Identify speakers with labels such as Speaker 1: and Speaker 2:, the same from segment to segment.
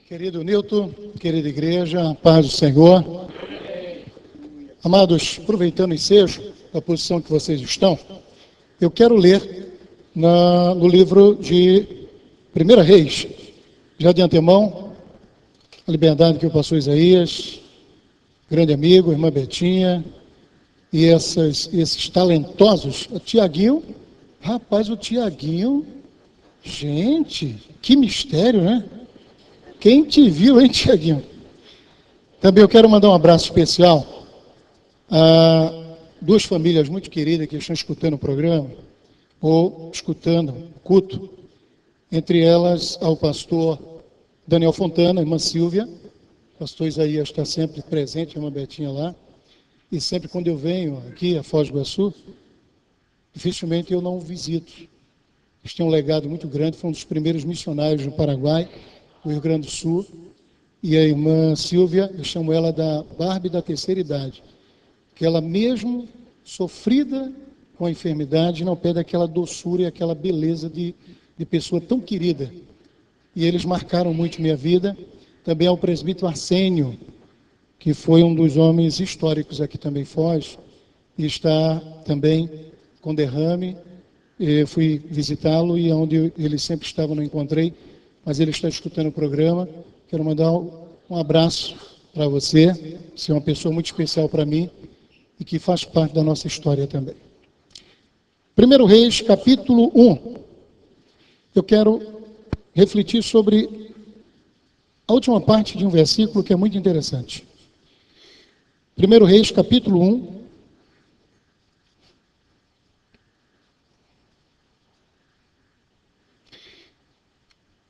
Speaker 1: Querido Nilton, querida igreja, a paz do Senhor. Amados, aproveitando o ensejo da posição que vocês estão, eu quero ler no livro de 1 Reis, já de antemão, a liberdade que o pastor Isaías, grande amigo, irmã Betinha, e esses talentosos, o Tiaguinho, rapaz, o Tiaguinho, gente, que mistério, né? Quem te viu, hein, Tiaguinho? Também eu quero mandar um abraço especial a duas famílias muito queridas que estão escutando o programa, ou escutando o culto, entre elas ao pastor Daniel Fontana, irmã Silvia, o pastor Isaías está sempre presente, a irmã Betinha lá, e sempre quando eu venho aqui a Foz do Iguaçu, dificilmente eu não visito. Eles têm um legado muito grande, foi um dos primeiros missionários no Paraguai, no Rio Grande do Sul, e a irmã Silvia, eu chamo ela da Barbie da terceira idade, que ela mesmo sofrida com a enfermidade, não perde aquela doçura e aquela beleza de pessoa tão querida. E eles marcaram muito minha vida. Também ao presbítero Arsênio, que foi um dos homens históricos aqui também em Foz, e está também com derrame. Eu fui visitá-lo e onde ele sempre estava não encontrei, mas ele está escutando o programa. Quero mandar um abraço para você. Você é uma pessoa muito especial para mim e que faz parte da nossa história também. 1 Reis, capítulo 1. Eu quero refletir sobre a última parte de um versículo que é muito interessante. 1 Reis, capítulo 1.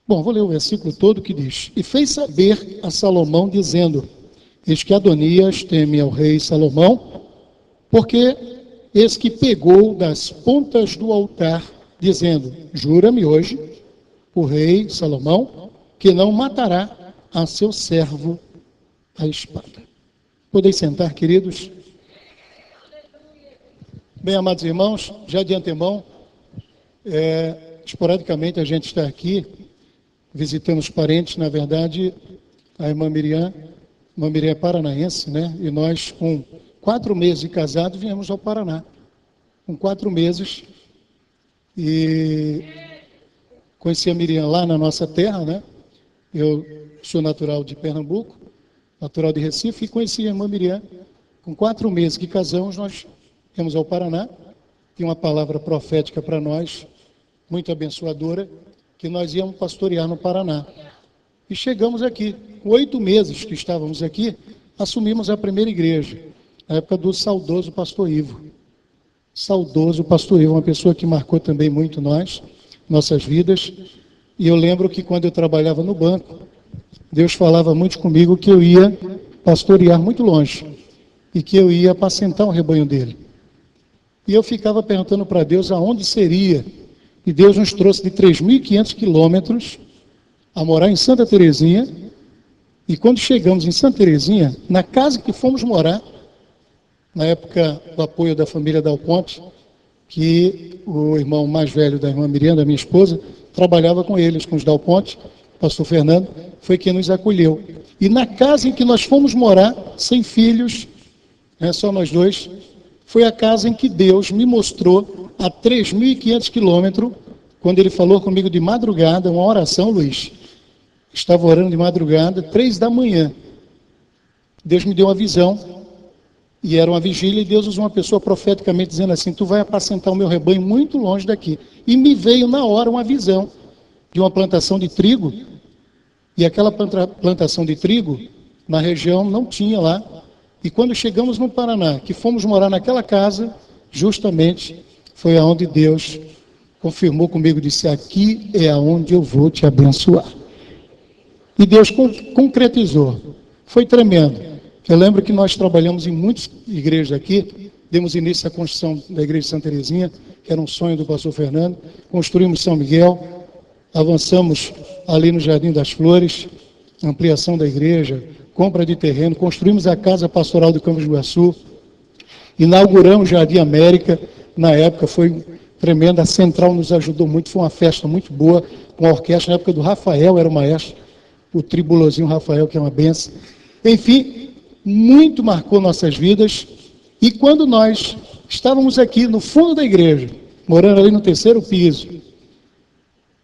Speaker 1: Bom, vou ler o versículo todo que diz: E fez saber a Salomão, dizendo: Eis que Adonias teme ao rei Salomão, porque eis que pegou das pontas do altar, dizendo: Jura-me hoje, o rei Salomão, que não matará a seu servo a espada. Podeis sentar, queridos? Bem, amados irmãos, já de antemão, esporadicamente a gente está aqui visitando os parentes. Na verdade, a irmã Miriam é paranaense, né? E nós, com 4 meses de casado, viemos ao Paraná. Com 4 meses. E conheci a Miriam lá na nossa terra, né? Eu sou natural de Pernambuco, natural de Recife, e conheci a irmã Miriam. Com 4 meses que casamos, nós viemos ao Paraná. E uma palavra profética para nós, muito abençoadora, que nós íamos pastorear no Paraná. E chegamos aqui, com 8 meses que estávamos aqui, assumimos a primeira igreja, na época do saudoso pastor Ivo. Saudoso pastor Ivo, uma pessoa que marcou também muito nossas vidas. E eu lembro que quando eu trabalhava no banco, Deus falava muito comigo que eu ia pastorear muito longe, e que eu ia apacentar o rebanho dele. E eu ficava perguntando para Deus aonde seria. E Deus nos trouxe de 3.500 quilômetros a morar em Santa Terezinha. E quando chegamos em Santa Terezinha, na casa que fomos morar, na época do apoio da família Dal Ponte, que o irmão mais velho da irmã Miriam, da minha esposa, trabalhava com eles, com os Dal Ponte, pastor Fernando, foi quem nos acolheu. E na casa em que nós fomos morar, sem filhos, só nós dois, foi a casa em que Deus me mostrou a 3.500 quilômetros, quando ele falou comigo de madrugada, uma oração, Luiz. Estava orando de madrugada, 3 da manhã. Deus me deu uma visão, e era uma vigília, e Deus usou uma pessoa profeticamente dizendo assim: tu vai apacentar o meu rebanho muito longe daqui. E me veio na hora uma visão de uma plantação de trigo, e aquela plantação de trigo, na região, não tinha lá. E quando chegamos no Paraná, que fomos morar naquela casa, justamente foi aonde Deus confirmou comigo, disse: aqui é aonde eu vou te abençoar. E Deus concretizou. Foi tremendo. Eu lembro que nós trabalhamos em muitas igrejas aqui, demos início à construção da igreja de Santa Terezinha, que era um sonho do pastor Fernando, construímos São Miguel, avançamos ali no Jardim das Flores, ampliação da igreja, compra de terreno, construímos a Casa Pastoral do Campos do Iguaçu, inauguramos o Jardim América, na época foi tremenda. A Central nos ajudou muito, foi uma festa muito boa, com a orquestra, na época do Rafael, era o maestro, o tribulozinho Rafael, que é uma benção. Enfim, muito marcou nossas vidas. E quando nós estávamos aqui no fundo da igreja, morando ali no 3º piso,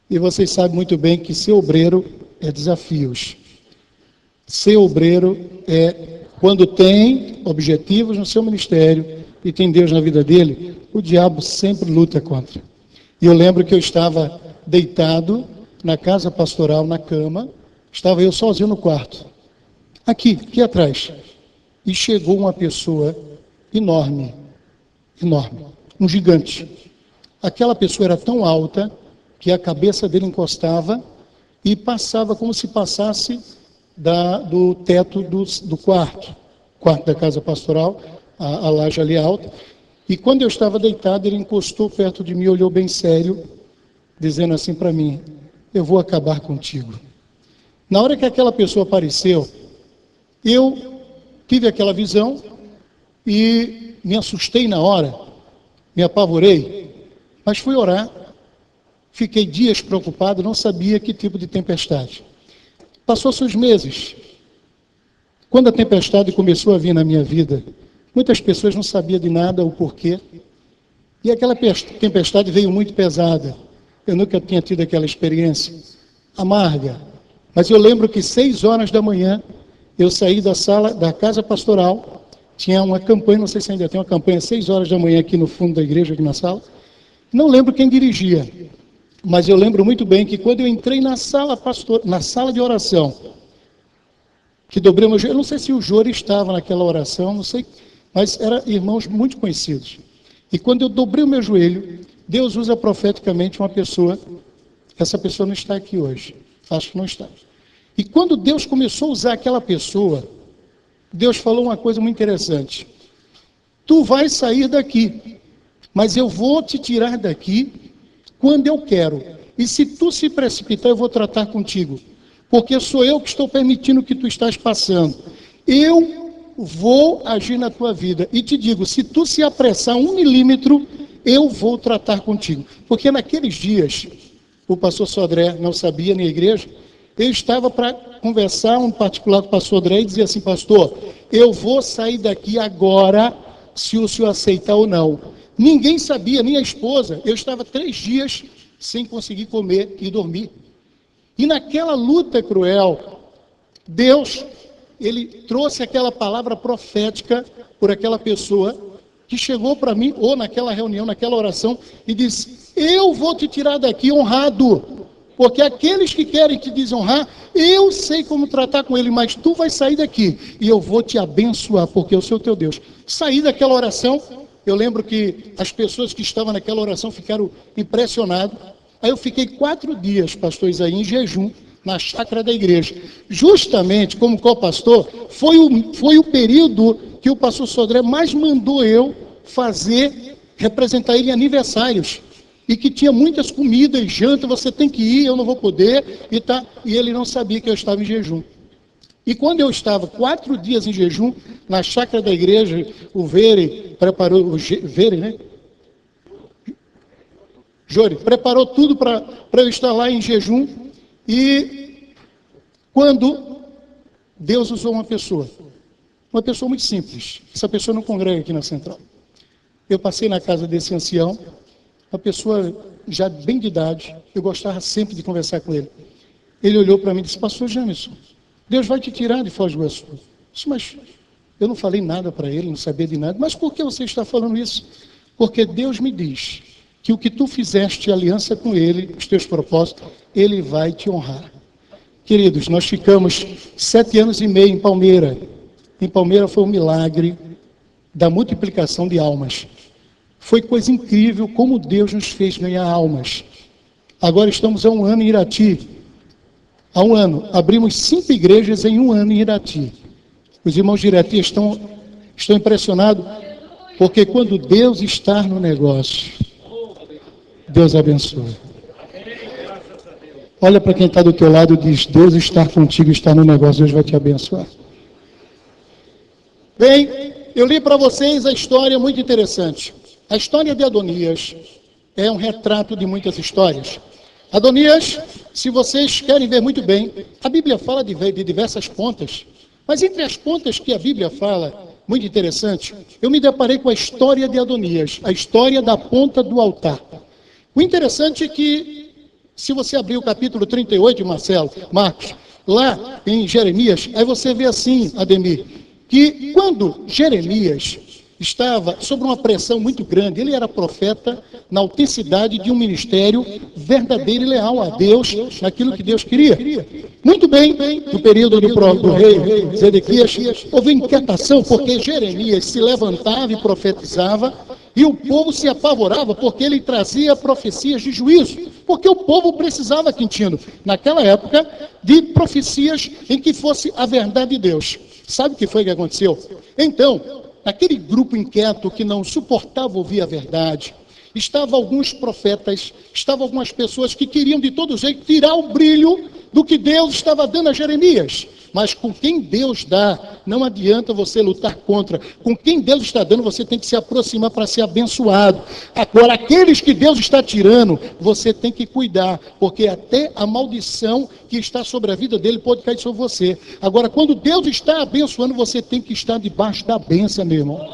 Speaker 1: e vocês sabem muito bem que ser obreiro é desafios. Ser obreiro é quando tem objetivos no seu ministério e tem Deus na vida dele, o diabo sempre luta contra. E eu lembro que eu estava deitado na casa pastoral, na cama, estava eu sozinho no quarto, aqui atrás, e chegou uma pessoa enorme, um gigante. Aquela pessoa era tão alta que a cabeça dele encostava e passava como se passasse do teto do quarto da casa pastoral, a laje ali alta. E quando eu estava deitado, ele encostou perto de mim, olhou bem sério, dizendo assim para mim: eu vou acabar contigo. Na hora que aquela pessoa apareceu, eu tive aquela visão e me assustei na hora, me apavorei, mas fui orar. Fiquei dias preocupado, não sabia que tipo de tempestade. Passou-se os meses. Quando a tempestade começou a vir na minha vida, muitas pessoas não sabiam de nada, o porquê. E aquela tempestade veio muito pesada. Eu nunca tinha tido aquela experiência amarga. Mas eu lembro que 6 horas da manhã, eu saí da sala da casa pastoral. Tinha uma campanha, não sei se ainda tem uma campanha, 6 horas da manhã aqui no fundo da igreja, aqui na sala. Não lembro quem dirigia. Mas eu lembro muito bem que quando eu entrei na sala de oração, que dobrei o meu joelho, eu não sei se o Jori estava naquela oração, não sei, mas eram irmãos muito conhecidos. E quando eu dobrei o meu joelho, Deus usa profeticamente uma pessoa, essa pessoa não está aqui hoje, acho que não está. E quando Deus começou a usar aquela pessoa, Deus falou uma coisa muito interessante: tu vais sair daqui, mas eu vou te tirar daqui quando eu quero. E se tu se precipitar, eu vou tratar contigo. Porque sou eu que estou permitindo o que tu estás passando. Eu vou agir na tua vida. E te digo, se tu se apressar 1 milímetro, eu vou tratar contigo. Porque naqueles dias, o pastor Sodré não sabia, nem a igreja, eu estava para conversar um particular com o pastor André e dizia assim: pastor, eu vou sair daqui agora, se o senhor aceitar ou não. Ninguém sabia, nem a esposa. Eu estava 3 dias sem conseguir comer e dormir. E naquela luta cruel, Deus, Ele trouxe aquela palavra profética por aquela pessoa que chegou para mim, ou naquela reunião, naquela oração, e disse: eu vou te tirar daqui honrado, porque aqueles que querem te desonrar, eu sei como tratar com ele, mas tu vai sair daqui, e eu vou te abençoar, porque eu sou teu Deus. Saí daquela oração. Eu lembro que as pessoas que estavam naquela oração ficaram impressionadas. Aí eu fiquei 4 dias, pastor Isaí, em jejum, na chácara da igreja. Justamente como co-pastor, foi o período que o pastor Sodré mais mandou eu fazer, representar ele em aniversários. E que tinha muitas comidas, janta, você tem que ir, eu não vou poder. E ele não sabia que eu estava em jejum. E quando eu estava 4 dias em jejum, na chácara da igreja, o Vere preparou, Jori, preparou tudo para eu estar lá em jejum. E quando Deus usou uma pessoa muito simples, essa pessoa não congrega aqui na Central. Eu passei na casa desse ancião, uma pessoa já bem de idade, eu gostava sempre de conversar com ele. Ele olhou para mim e disse: pastor Jamerson, Deus vai te tirar de Foz do Iguaçu. Eu disse: mas eu não falei nada para ele, não sabia de nada. Mas por que você está falando isso? Porque Deus me diz que o que tu fizeste aliança com ele, os teus propósitos, ele vai te honrar. Queridos, nós ficamos 7 anos e meio em Palmeira. Em Palmeira foi um milagre da multiplicação de almas. Foi coisa incrível como Deus nos fez ganhar almas. Agora estamos há 1 ano em Irati. Há 1 ano, abrimos 5 igrejas em 1 ano em Irati. Os irmãos de Irati estão impressionados, porque quando Deus está no negócio, Deus abençoa. Olha para quem está do teu lado e diz: Deus está contigo, está no negócio, Deus vai te abençoar. Bem, eu li para vocês a história muito interessante. A história de Adonias é um retrato de muitas histórias. Adonias, se vocês querem ver muito bem, a Bíblia fala de diversas pontas, mas entre as pontas que a Bíblia fala, muito interessante, eu me deparei com a história de Adonias, a história da ponta do altar. O interessante é que, se você abrir o capítulo 38, Marcos, lá em Jeremias, aí você vê assim, Ademir, que quando Jeremias estava sob uma pressão muito grande, ele era profeta na autenticidade de um ministério verdadeiro e leal a Deus, naquilo que Deus queria. Muito bem, no período do rei Zedequias, houve inquietação, porque Jeremias se levantava e profetizava, e o povo se apavorava, porque ele trazia profecias de juízo, porque o povo precisava, Quintino, naquela época, de profecias em que fosse a verdade de Deus. Sabe o que foi que aconteceu? Então, aquele grupo inquieto que não suportava ouvir a verdade, estavam alguns profetas, estavam algumas pessoas que queriam de todo jeito tirar o brilho do que Deus estava dando a Jeremias. Mas com quem Deus dá, não adianta você lutar contra. Com quem Deus está dando, você tem que se aproximar para ser abençoado. Agora, aqueles que Deus está tirando, você tem que cuidar, porque até a maldição que está sobre a vida dele pode cair sobre você. Agora, quando Deus está abençoando, você tem que estar debaixo da bênção, meu irmão.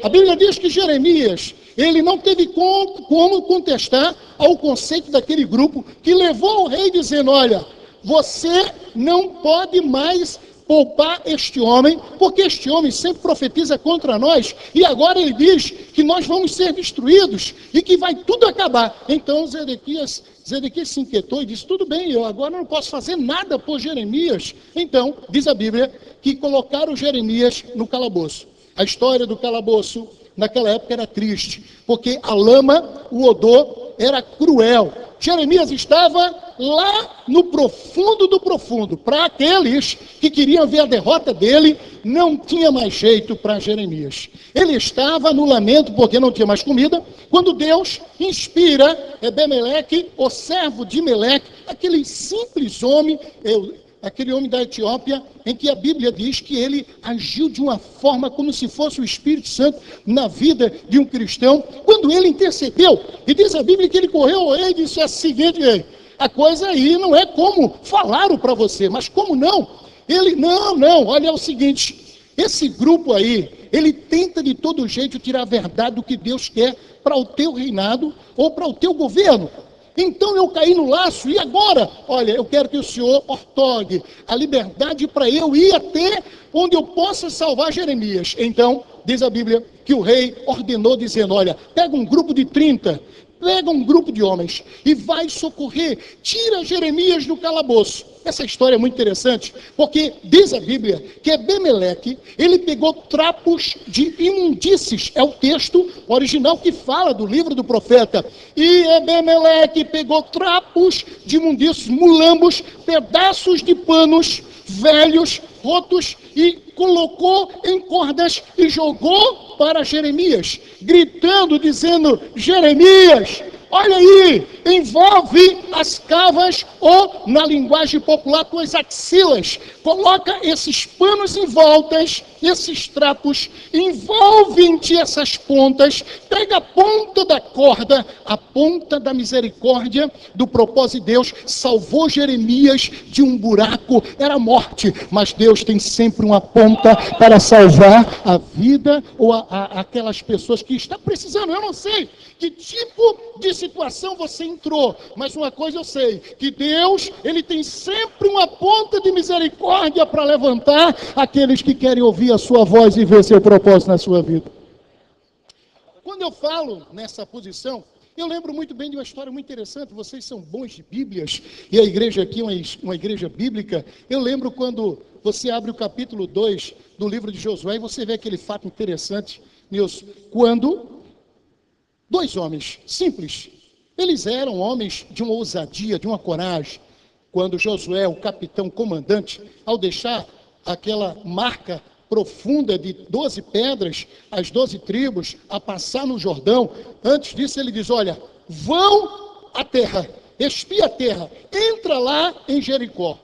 Speaker 1: A Bíblia diz que Jeremias, ele não teve como contestar ao conceito daquele grupo que levou o rei dizendo, olha, você não pode mais poupar este homem, porque este homem sempre profetiza contra nós, e agora ele diz que nós vamos ser destruídos, e que vai tudo acabar. Então Zedequias se inquietou e disse, tudo bem, eu agora não posso fazer nada por Jeremias. Então, diz a Bíblia, que colocaram Jeremias no calabouço. A história do calabouço, naquela época, era triste, porque a lama, o odor, era cruel. Jeremias estava lá no profundo do profundo. Para aqueles que queriam ver a derrota dele, não tinha mais jeito para Jeremias. Ele estava no lamento porque não tinha mais comida, quando Deus inspira Ebemeleque, o servo de Meleque, aquele simples homem, aquele homem da Etiópia, em que a Bíblia diz que ele agiu de uma forma como se fosse o Espírito Santo na vida de um cristão, quando ele intercedeu, e diz a Bíblia que ele correu ao rei e disse o seguinte, a coisa aí não é como falaram para você, mas como não? Ele, não, olha é o seguinte, esse grupo aí, ele tenta de todo jeito tirar a verdade do que Deus quer para o teu reinado ou para o teu governo. Então eu caí no laço e agora, olha, eu quero que o Senhor ortogue a liberdade para eu ir até onde eu possa salvar Jeremias. Então, diz a Bíblia que o rei ordenou dizendo, olha, pega um grupo de 30, pega um grupo de homens e vai socorrer, tira Jeremias do calabouço. Essa história é muito interessante, porque diz a Bíblia que Ebemeleque, ele pegou trapos de imundícies, é o texto original que fala do livro do profeta, e Ebemeleque pegou trapos de imundícies, mulambos, pedaços de panos velhos, rotos, e colocou em cordas e jogou para Jeremias, gritando, dizendo, Jeremias, olha aí, envolve as cavas, ou na linguagem popular, tuas axilas, coloca esses panos em voltas, esses trapos, envolve-te essas pontas, pega a ponta da corda, a ponta da misericórdia, do propósito de Deus, salvou Jeremias de um buraco, era morte, mas Deus tem sempre uma ponta para salvar a vida, ou aquelas pessoas que estão precisando, eu não sei que tipo de situação você entrou, mas uma coisa eu sei, que Deus, ele tem sempre uma ponta de misericórdia para levantar aqueles que querem ouvir a sua voz e ver seu propósito na sua vida. Quando eu falo nessa posição, eu lembro muito bem de uma história muito interessante, vocês são bons de Bíblias, e a igreja aqui é uma igreja bíblica. Eu lembro quando você abre o capítulo 2 do livro de Josué, e você vê aquele fato interessante, Nilson, quando dois homens simples, eles eram homens de uma ousadia, de uma coragem. Quando Josué, o capitão comandante, ao deixar aquela marca profunda de 12 pedras, as 12 tribos, a passar no Jordão, antes disso ele diz, olha, vão à terra, espia a terra, entra lá em Jericó.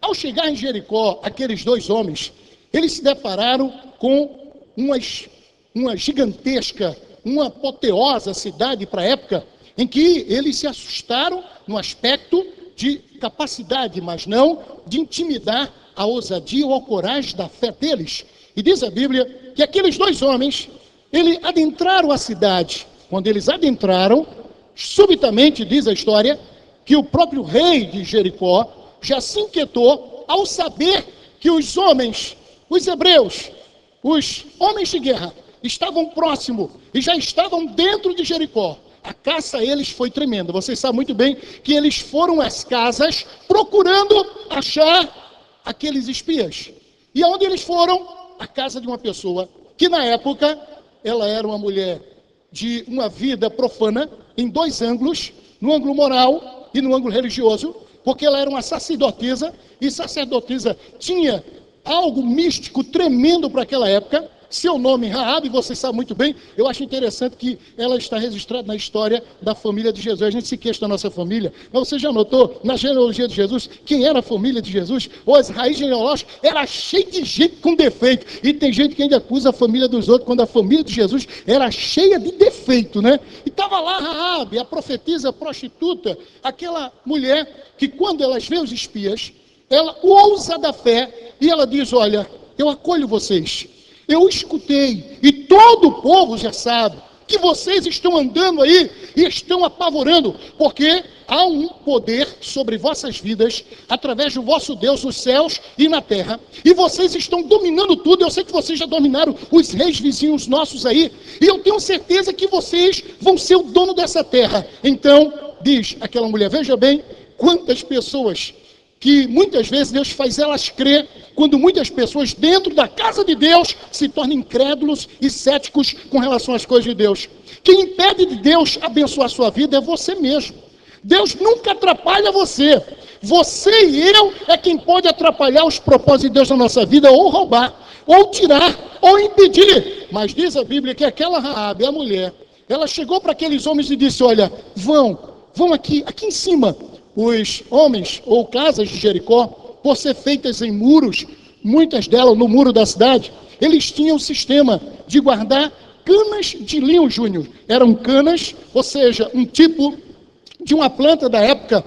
Speaker 1: Ao chegar em Jericó, aqueles dois homens, eles se depararam com uma gigantesca, uma apoteosa cidade para a época, em que eles se assustaram no aspecto de capacidade, mas não de intimidar a ousadia ou a coragem da fé deles. E diz a Bíblia que aqueles 2 homens, eles adentraram a cidade. Quando eles adentraram, subitamente, diz a história, que o próprio rei de Jericó já se inquietou ao saber que os homens, os hebreus, os homens de guerra, estavam próximos e já estavam dentro de Jericó. A caça a eles foi tremenda. Vocês sabem muito bem que eles foram às casas procurando achar aqueles espias. E aonde eles foram? A casa de uma pessoa que na época ela era uma mulher de uma vida profana em 2 ângulos, no ângulo moral e no ângulo religioso, porque ela era uma sacerdotisa, e sacerdotisa tinha algo místico tremendo para aquela época. Seu nome, Raabe, você sabe muito bem. Eu acho interessante que ela está registrada na história da família de Jesus. A gente se queixa da nossa família, mas você já notou, na genealogia de Jesus, quem era a família de Jesus? Ou as raízes genealógicas, era cheia de gente com defeito. E tem gente que ainda acusa a família dos outros, quando a família de Jesus era cheia de defeito, né? E estava lá Raabe, a profetisa prostituta, aquela mulher que quando elas vê os espias, ela ousa da fé e ela diz, olha, eu acolho vocês. Eu escutei, e todo o povo já sabe, que vocês estão andando aí e estão apavorando, porque há um poder sobre vossas vidas, através do vosso Deus nos céus e na terra, e vocês estão dominando tudo. Eu sei que vocês já dominaram os reis vizinhos nossos aí, e eu tenho certeza que vocês vão ser o dono dessa terra. Então, diz aquela mulher, veja bem, quantas pessoas que muitas vezes Deus faz elas crer, quando muitas pessoas dentro da casa de Deus se tornam incrédulos e céticos com relação às coisas de Deus. Quem impede de Deus abençoar a sua vida é você mesmo. Deus nunca atrapalha você. Você e eu é quem pode atrapalhar os propósitos de Deus na nossa vida, ou roubar, ou tirar, ou impedir. Mas diz a Bíblia que aquela Raabe, a mulher, ela chegou para aqueles homens e disse, olha, vão aqui em cima. Os homens ou casas de Jericó, por ser feitas em muros, muitas delas no muro da cidade, eles tinham um sistema de guardar canas de linho, Júnior. Eram canas, ou seja, um tipo de uma planta da época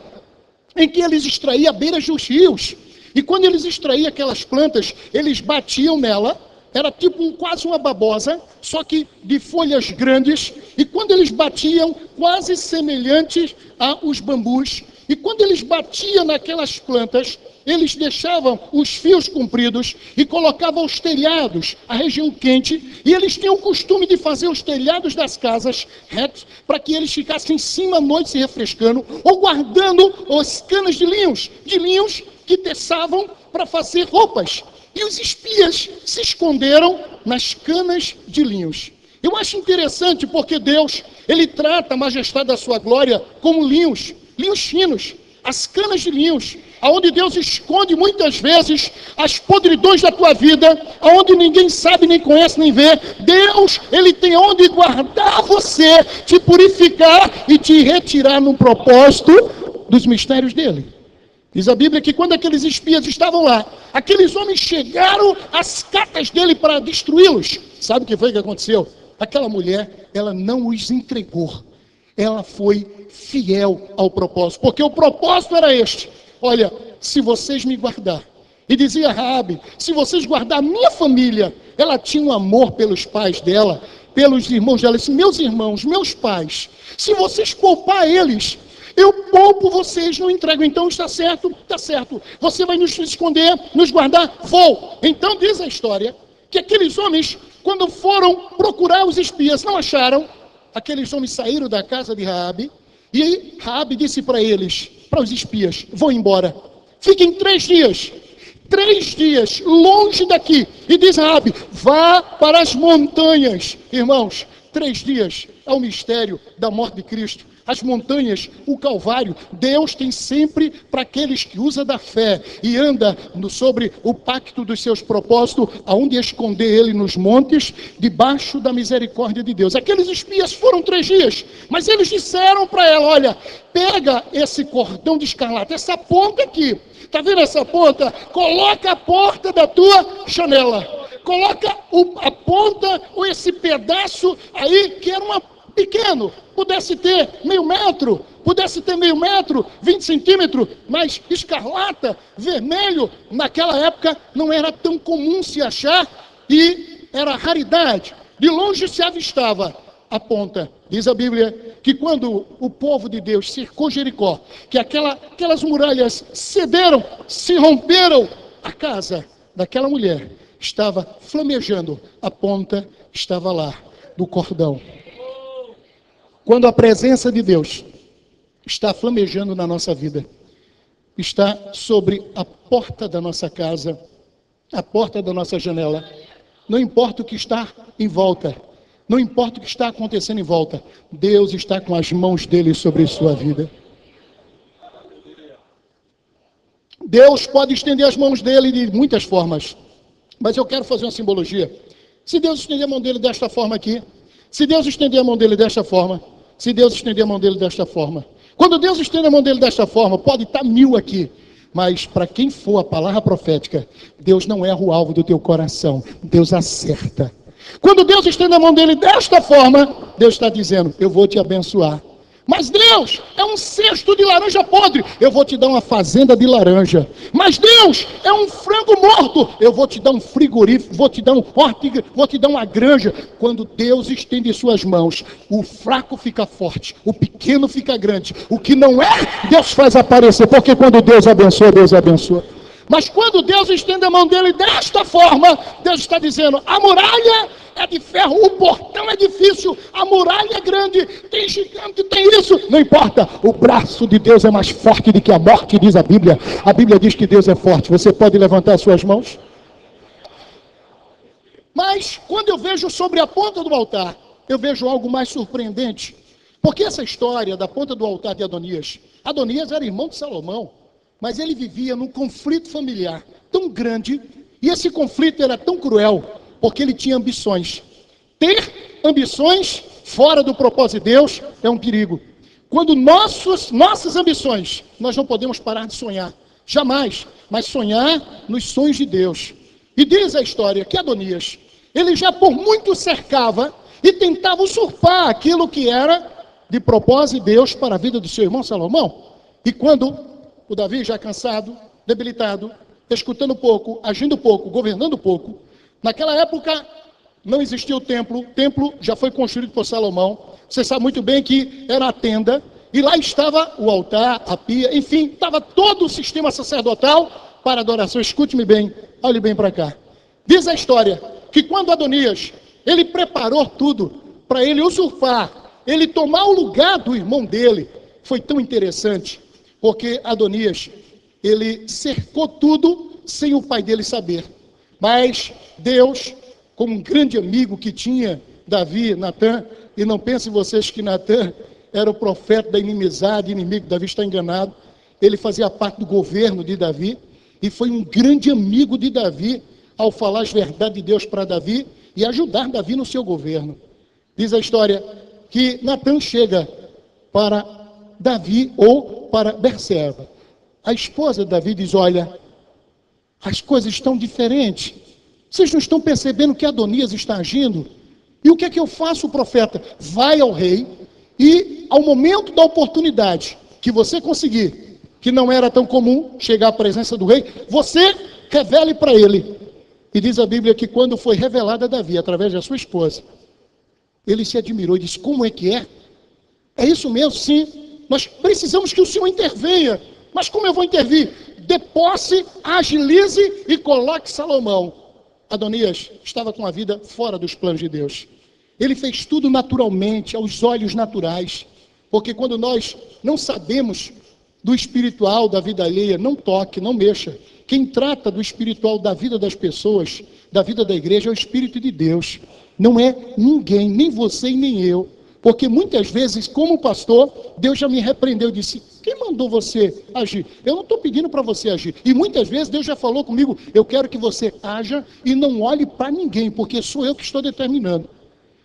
Speaker 1: em que eles extraíam à beira dos rios. E quando eles extraíam aquelas plantas, eles batiam nela, era tipo quase uma babosa, só que de folhas grandes, e quando eles batiam, quase semelhantes aos bambus. E quando eles batiam naquelas plantas, eles deixavam os fios compridos e colocavam os telhados, a região quente, e eles tinham o costume de fazer os telhados das casas retos, para que eles ficassem em cima à noite se refrescando, ou guardando as canas de linhos que teçavam para fazer roupas. E os espias se esconderam nas canas de linhos. Eu acho interessante porque Deus, Ele trata a majestade da sua glória como linhos finos, as canas de linhos, aonde Deus esconde muitas vezes as podridões da tua vida, aonde ninguém sabe, nem conhece, nem vê. Deus, Ele tem onde guardar você, te purificar e te retirar no propósito dos mistérios dEle. Diz a Bíblia que quando aqueles espias estavam lá, aqueles homens chegaram às catas dele para destruí-los. Sabe o que foi que aconteceu? Aquela mulher, ela não os entregou. Ela foi fiel ao propósito, porque o propósito era este: olha, se vocês me guardar, e dizia Raabe, se vocês guardar a minha família, ela tinha um amor pelos pais dela, pelos irmãos dela, disse, meus irmãos, meus pais, se vocês poupar eles, eu poupo vocês, não entrego. Então está certo, você vai nos esconder, nos guardar, vou. Então diz a história, que aqueles homens, quando foram procurar os espias, não acharam. Aqueles homens saíram da casa de Raabe, e Raabe disse para eles, para os espias, vão embora, fiquem 3 dias, 3 dias longe daqui, e diz Raabe, vá para as montanhas. Irmãos, 3 dias é o mistério da morte de Cristo. As montanhas, o Calvário, Deus tem sempre para aqueles que usam da fé e anda sobre o pacto dos seus propósitos, aonde esconder Ele nos montes, debaixo da misericórdia de Deus. Aqueles espias foram 3 dias, mas eles disseram para ela, olha, pega esse cordão de escarlate, essa ponta aqui, está vendo essa ponta? Coloca a porta da tua janela, coloca a ponta ou esse pedaço aí, que era uma pequeno, pudesse ter meio metro, 20 centímetros, mas escarlata, vermelho, naquela época não era tão comum se achar e era raridade. De longe se avistava a ponta. Diz a Bíblia que quando o povo de Deus cercou Jericó, que aquelas muralhas cederam, se romperam, a casa daquela mulher estava flamejando, a ponta estava lá, do cordão. Quando a presença de Deus está flamejando na nossa vida, está sobre a porta da nossa casa, a porta da nossa janela, não importa o que está em volta, não importa o que está acontecendo em volta, Deus está com as mãos dele sobre sua vida. Deus pode estender as mãos dele de muitas formas, mas eu quero fazer uma simbologia. Se Deus estender a mão dele desta forma aqui, se Deus estender a mão dele desta forma, se Deus estender a mão dele desta forma, quando Deus estende a mão dele desta forma, pode estar 1000 aqui, mas para quem for a palavra profética, Deus não erra o alvo do teu coração, Deus acerta. Quando Deus estende a mão dele desta forma, Deus está dizendo, eu vou te abençoar. Mas Deus é um cesto de laranja podre, eu vou te dar uma fazenda de laranja. Mas Deus é um frango morto, eu vou te dar um frigorífico, vou te dar um hortícola, vou te dar uma granja. Quando Deus estende suas mãos, o fraco fica forte, o pequeno fica grande. O que não é, Deus faz aparecer, porque quando Deus abençoa, Deus abençoa. Mas quando Deus estende a mão dele desta forma, Deus está dizendo, a muralha é de ferro, o portão é difícil, a muralha é grande, tem gigante, tem isso, não importa, o braço de Deus é mais forte do que a morte, diz a Bíblia diz que Deus é forte. Você pode levantar as suas mãos? Mas quando eu vejo sobre a ponta do altar, eu vejo algo mais surpreendente, porque essa história da ponta do altar de Adonias era irmão de Salomão, mas ele vivia num conflito familiar tão grande, e esse conflito era tão cruel, porque ele tinha ambições. Ter ambições fora do propósito de Deus é um perigo. Quando nossas ambições, nós não podemos parar de sonhar, jamais, mas sonhar nos sonhos de Deus. E diz a história que Adonias, ele já por muito cercava e tentava usurpar aquilo que era de propósito de Deus para a vida do seu irmão Salomão. E quando o Davi, já cansado, debilitado, escutando pouco, agindo pouco, governando pouco, naquela época não existia o templo já foi construído por Salomão. Você sabe muito bem que era a tenda, e lá estava o altar, a pia, enfim, estava todo o sistema sacerdotal para adoração. Escute-me bem, olhe bem para cá. Diz a história que quando Adonias, ele preparou tudo para ele usurpar, ele tomar o lugar do irmão dele, foi tão interessante, porque Adonias, ele cercou tudo sem o pai dele saber. Mas Deus, como um grande amigo que tinha Davi, Natã, e não pensem vocês que Natã era o profeta da inimizade, inimigo, Davi está enganado, ele fazia parte do governo de Davi, e foi um grande amigo de Davi, ao falar as verdades de Deus para Davi, e ajudar Davi no seu governo. Diz a história que Natã chega para Davi, ou para Berseba. A esposa de Davi diz, olha, as coisas estão diferentes. Vocês não estão percebendo que Adonias está agindo? E o que é que eu faço, profeta? Vai ao rei e, ao momento da oportunidade que você conseguir, que não era tão comum chegar à presença do rei, você revele para ele. E diz a Bíblia que quando foi revelada a Davi, através da sua esposa, ele se admirou e disse, como é que é? É isso mesmo? Sim. Nós precisamos que o Senhor intervenha. Mas como eu vou intervir? Dê posse, agilize e coloque Salomão. Adonias estava com a vida fora dos planos de Deus. Ele fez tudo naturalmente, aos olhos naturais. Porque quando nós não sabemos do espiritual da vida alheia, não toque, não mexa. Quem trata do espiritual da vida das pessoas, da vida da igreja, é o Espírito de Deus. Não é ninguém, nem você e nem eu. Porque muitas vezes, como pastor, Deus já me repreendeu e disse, quem mandou você agir? Eu não estou pedindo para você agir. E muitas vezes Deus já falou comigo, eu quero que você haja e não olhe para ninguém, porque sou eu que estou determinando.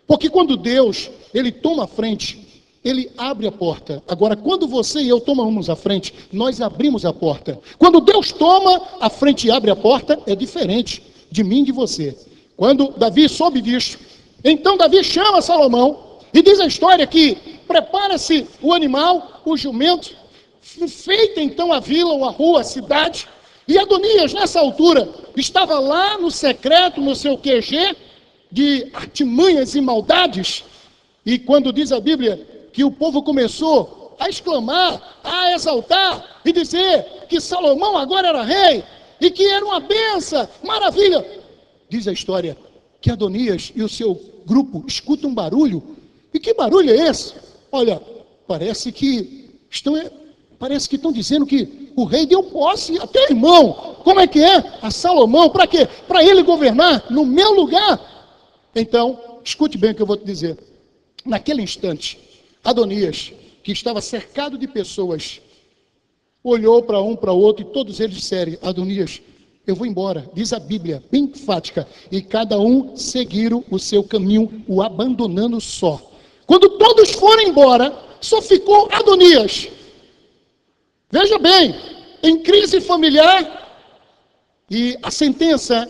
Speaker 1: Porque quando Deus, ele toma a frente, ele abre a porta. Agora, quando você e eu tomamos a frente, nós abrimos a porta. Quando Deus toma a frente e abre a porta, é diferente de mim e de você. Quando Davi soube disso, então Davi chama Salomão, E diz a história que prepara-se o animal, o jumento, feita então a vila, ou a rua, a cidade, e Adonias, nessa altura, estava lá no secreto, no seu QG, de artimanhas e maldades, e quando diz a Bíblia que o povo começou a exclamar, a exaltar, e dizer que Salomão agora era rei, e que era uma benção, maravilha, diz a história, que Adonias e o seu grupo escutam um barulho. E que barulho é esse? Olha, parece que estão dizendo que o rei deu posse a teu irmão. Como é que é? A Salomão. Para quê? Para ele governar no meu lugar. Então, escute bem o que eu vou te dizer. Naquele instante, Adonias, que estava cercado de pessoas, olhou para um, para o outro, e todos eles disseram: Adonias, eu vou embora. Diz a Bíblia, bem enfática, e cada um seguiram o seu caminho, o abandonando só. Quando todos foram embora, só ficou Adonias. Veja bem, em crise familiar, e a sentença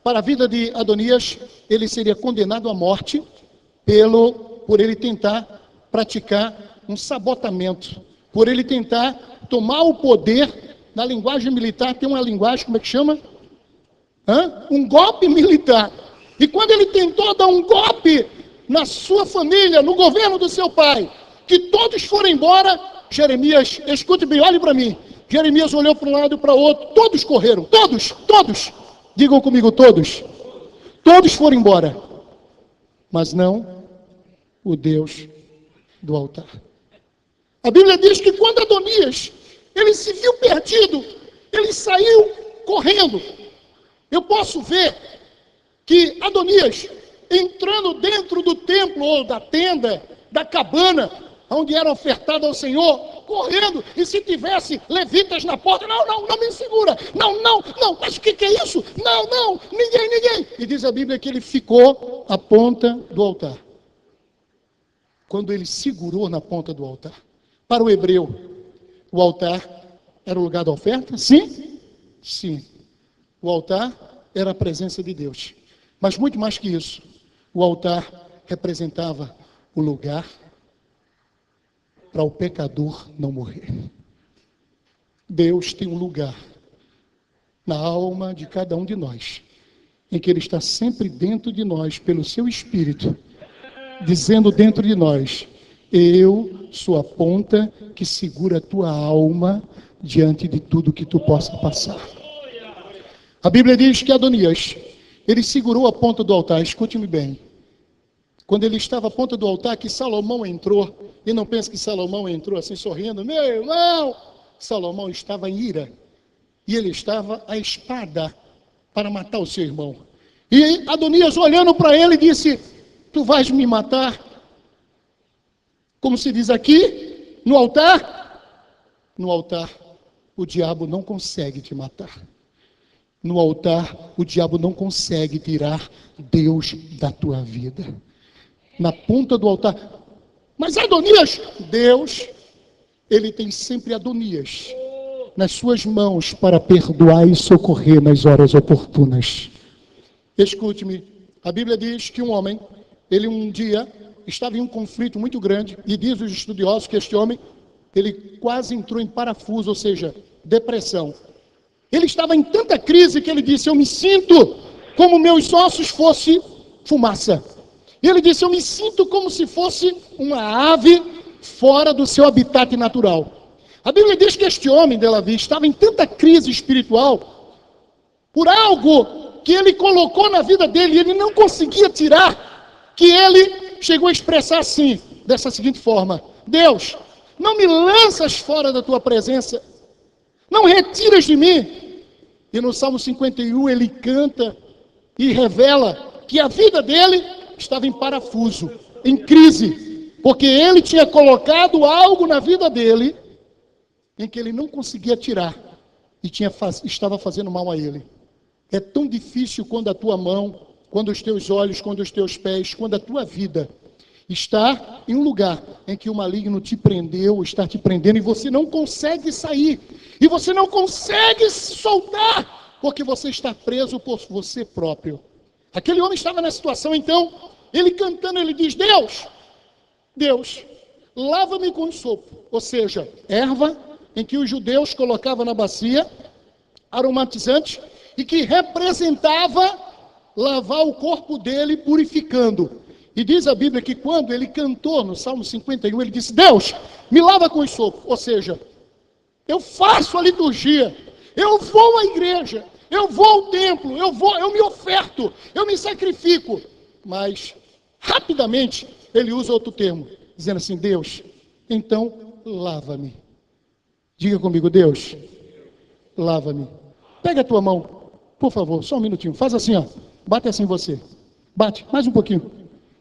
Speaker 1: para a vida de Adonias, ele seria condenado à morte por ele tentar praticar um sabotamento, por ele tentar tomar o poder. Na linguagem militar tem uma linguagem, como é que chama? Um golpe militar. E quando ele tentou dar um golpe na sua família, no governo do seu pai, que todos foram embora, Jeremias, escute bem, olhe para mim. Jeremias olhou para um lado e para o outro, todos correram, todos. Digam comigo, todos. Todos foram embora. Mas não o Deus do altar. A Bíblia diz que quando Adonias, ele se viu perdido, ele saiu correndo. Eu posso ver que Adonias, entrando dentro do templo, ou da tenda, da cabana, onde era ofertado ao Senhor, correndo, e se tivesse levitas na porta, não me segura, não, mas o que é isso? Não, ninguém. E diz a Bíblia que ele ficou à ponta do altar. Quando ele segurou na ponta do altar. Para o hebreu, o altar era o lugar da oferta? Sim. O altar era a presença de Deus. Mas muito mais que isso, o altar representava o lugar para o pecador não morrer. Deus tem um lugar na alma de cada um de nós, em que Ele está sempre dentro de nós, pelo seu Espírito, dizendo dentro de nós: eu sou a ponta que segura a tua alma diante de tudo que tu possa passar. A Bíblia diz que Adonias, ele segurou a ponta do altar. Escute-me bem. Quando ele estava à ponta do altar, que Salomão entrou, e não pense que Salomão entrou assim sorrindo, meu irmão, Salomão estava em ira, e ele estava à espada para matar o seu irmão. E Adonias, olhando para ele, disse: tu vais me matar? Como se diz aqui, no altar, o diabo não consegue te matar. No altar, o diabo não consegue tirar Deus da tua vida. Na ponta do altar. Mas Adonias, Deus, Ele tem sempre Adonias nas suas mãos para perdoar e socorrer nas horas oportunas. Escute-me, a Bíblia diz que um homem, ele um dia estava em um conflito muito grande, e diz os estudiosos que este homem, ele quase entrou em parafuso, ou seja, depressão. Ele estava em tanta crise que ele disse: eu me sinto como meus ossos fossem fumaça. E ele disse: eu me sinto como se fosse uma ave fora do seu habitat natural. A Bíblia diz que este homem, Delavi, estava em tanta crise espiritual por algo que ele colocou na vida dele e ele não conseguia tirar, que ele chegou a expressar assim, dessa seguinte forma: Deus, não me lanças fora da tua presença, não retiras de mim. E no Salmo 51 ele canta e revela que a vida dele estava em parafuso, em crise, porque ele tinha colocado algo na vida dele em que ele não conseguia tirar e estava fazendo mal a ele. É tão difícil quando a tua mão, quando os teus olhos, quando os teus pés, quando a tua vida está em um lugar em que o maligno te prendeu, está te prendendo, e você não consegue sair, e você não consegue soltar, porque você está preso por você próprio. Aquele homem estava na situação, então, ele cantando, ele diz: Deus, Deus, lava-me com sopo, ou seja, erva em que os judeus colocavam na bacia, aromatizante, e que representava lavar o corpo dele purificando. E diz a Bíblia que quando ele cantou no Salmo 51, ele disse: Deus, me lava com sopo, ou seja, eu faço a liturgia, eu vou à igreja, eu vou ao templo, eu me oferto, eu me sacrifico. Mas, rapidamente, ele usa outro termo, dizendo assim: Deus, então lava-me. Diga comigo: Deus, lava-me. Pega a tua mão, por favor, só um minutinho. Faz assim, ó. Bate assim em você. Bate, mais um pouquinho.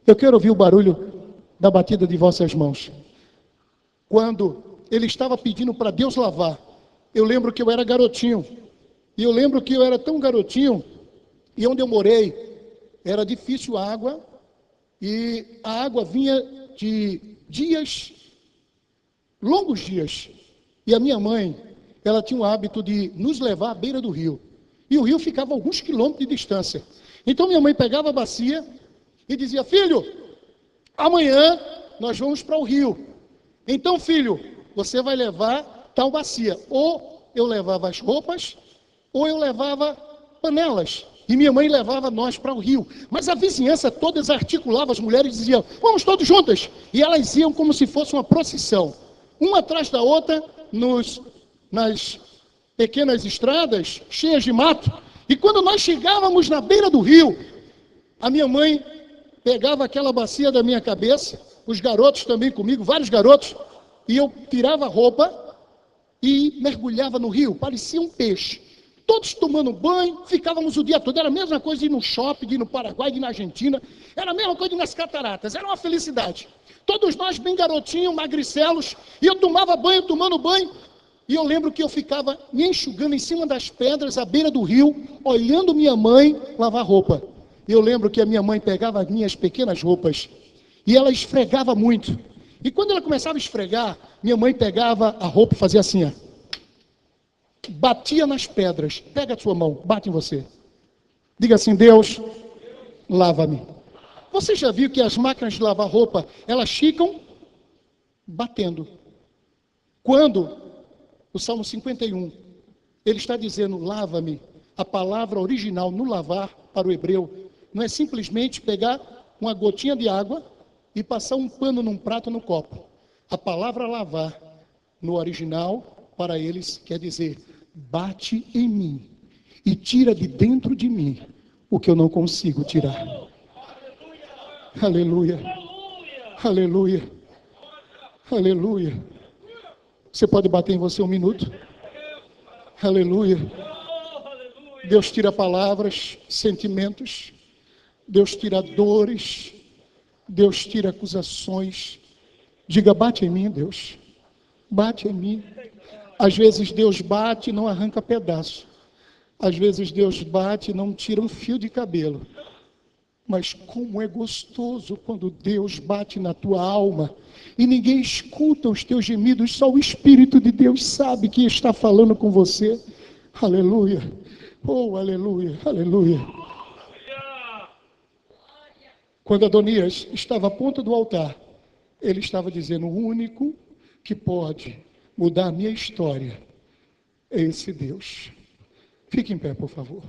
Speaker 1: Eu quero ouvir o barulho da batida de vossas mãos. Quando ele estava pedindo para Deus lavar, eu lembro que eu era garotinho. E eu lembro que eu era tão garotinho, e onde eu morei, era difícil a água, e a água vinha de dias, longos dias. E a minha mãe, ela tinha o hábito de nos levar à beira do rio. E o rio ficava a alguns quilômetros de distância. Então minha mãe pegava a bacia e dizia: filho, amanhã nós vamos para o rio. Então, filho, você vai levar tal bacia. Ou eu levava as roupas, ou eu levava panelas. E minha mãe levava nós para o rio. Mas a vizinhança toda articulava, as mulheres diziam: vamos todos juntas. E elas iam como se fosse uma procissão. Uma atrás da outra, nas pequenas estradas, cheias de mato. E quando nós chegávamos na beira do rio, a minha mãe pegava aquela bacia da minha cabeça, os garotos também comigo, vários garotos, e eu tirava a roupa e mergulhava no rio, parecia um peixe. Todos tomando banho, ficávamos o dia todo. Era a mesma coisa de ir no shopping, de ir no Paraguai, de ir na Argentina. Era a mesma coisa de ir nas cataratas. Era uma felicidade. Todos nós bem garotinhos, magricelos, e eu tomava banho, tomando banho. E eu lembro que eu ficava me enxugando em cima das pedras, à beira do rio, olhando minha mãe lavar roupa. E eu lembro que a minha mãe pegava as minhas pequenas roupas e ela esfregava muito. E quando ela começava a esfregar, minha mãe pegava a roupa e fazia assim, ó. Batia nas pedras. Pega a sua mão, bate em você. Diga assim: Deus, lava-me. Você já viu que as máquinas de lavar roupa, elas ficam batendo. Quando o Salmo 51, ele está dizendo lava-me, a palavra original no lavar para o hebreu não é simplesmente pegar uma gotinha de água e passar um pano num prato no copo. A palavra lavar no original para eles quer dizer: bate em mim e tira de dentro de mim o que eu não consigo tirar. Aleluia, aleluia, aleluia. Você pode bater em você um minuto? Aleluia. Deus tira palavras, sentimentos, Deus tira dores, Deus tira acusações. Diga: bate em mim, Deus, bate em mim. Às vezes Deus bate e não arranca pedaço. Às vezes Deus bate e não tira um fio de cabelo. Mas como é gostoso quando Deus bate na tua alma e ninguém escuta os teus gemidos, só o Espírito de Deus sabe que está falando com você. Aleluia, oh aleluia, aleluia. Quando Adonias estava à ponta do altar, ele estava dizendo: o único que pode mudar a minha história é esse Deus. Fique em pé, por favor.